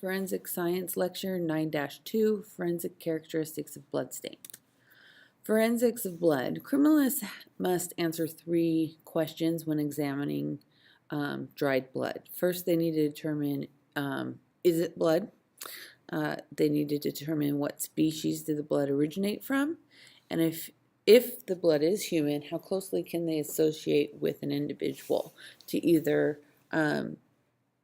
Forensic Science Lecture 9-2, Forensic Characteristics of Bloodstain. Forensics of blood. Criminalists must answer 3 questions when examining dried blood. First, they need to determine, is it blood? They need to determine what species did the blood originate from, and if the blood is human, how closely can they associate with an individual to either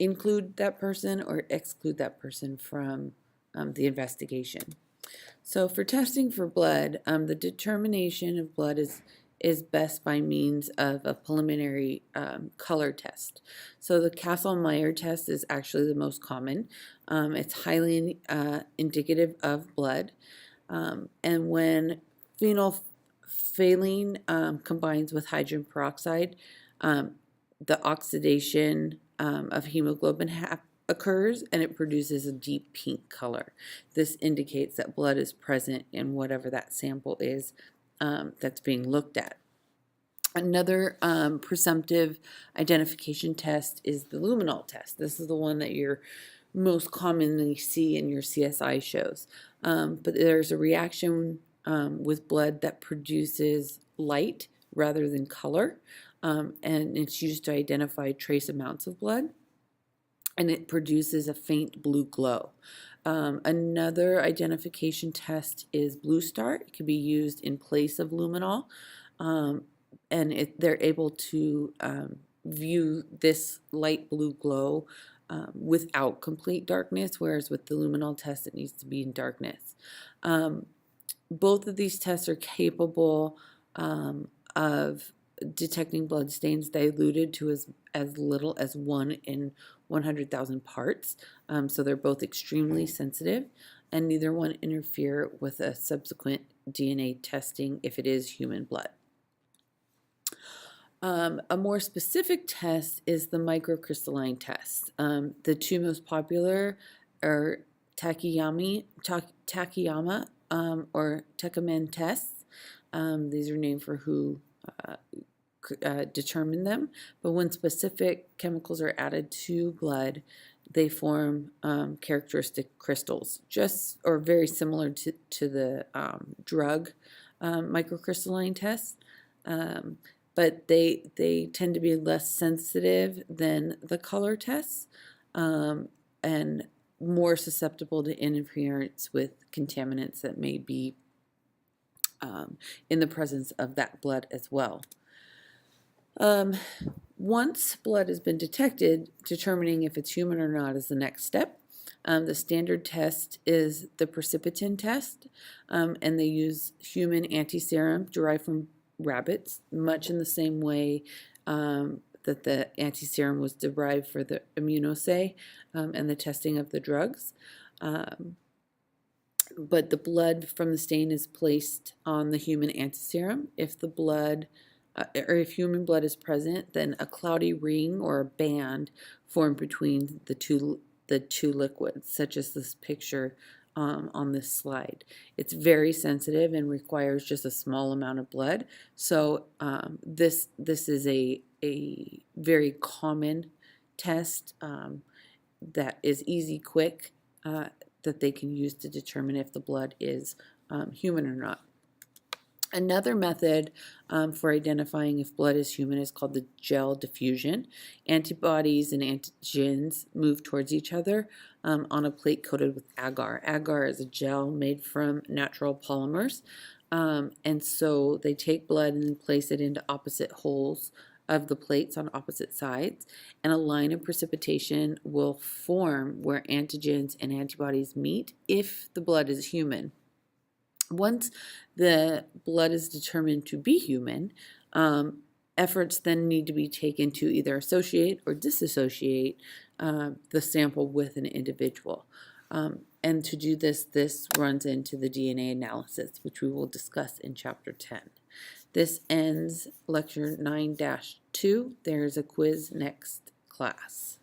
include that person or exclude that person from the investigation. So for testing for blood, the determination of blood is best by means of a preliminary color test. So the Kastle-Meyer test is actually the most common. It's highly indicative of blood. And when phenolphthalein combines with hydrogen peroxide, the oxidation of hemoglobin occurs and it produces a deep pink color. This indicates that blood is present in whatever that sample is that's being looked at. Another presumptive identification test is the luminol test. This is the one that you're most commonly see in your CSI shows. But there's a reaction with blood that produces light rather than color, and it's used to identify trace amounts of blood, and it produces a faint blue glow. Another identification test is Blue Star. It can be used in place of luminol, and they're able to view this light blue glow without complete darkness, whereas with the luminol test it needs to be in darkness. Both of these tests are capable of detecting blood stains diluted to as little as 1 in 100,000 parts. So they're both extremely sensitive, and neither one interfere with a subsequent DNA testing if it is human blood. A more specific test is the microcrystalline test. The 2 most popular are Takayama or Tekemen tests. These are named for who determine them, but when specific chemicals are added to blood, they form characteristic crystals, just or very similar to the drug microcrystalline tests. But they tend to be less sensitive than the color tests and more susceptible to interference with contaminants that may be in the presence of that blood as well. Once blood has been detected, determining if it's human or not is the next step. The standard test is the Precipitin test, and they use human antiserum derived from rabbits, much in the same way that the antiserum was derived for the immunoassay and the testing of the drugs. But the blood from the stain is placed on the human antiserum. If the blood or if human blood is present, then a cloudy ring or a band formed between the two liquids, such as this picture on this slide. It's very sensitive and requires just a small amount of blood. So this is a very common test that is easy, quick, that they can use to determine if the blood is human or not. Another method for identifying if blood is human is called the gel diffusion. Antibodies and antigens move towards each other on a plate coated with agar. Agar is a gel made from natural polymers, and so they take blood and place it into opposite holes of the plates on opposite sides, and a line of precipitation will form where antigens and antibodies meet if the blood is human. Once the blood is determined to be human, efforts then need to be taken to either associate or disassociate the sample with an individual. And to do this runs into the DNA analysis, which we will discuss in Chapter 10. This ends Lecture 9-2. There's a quiz next class.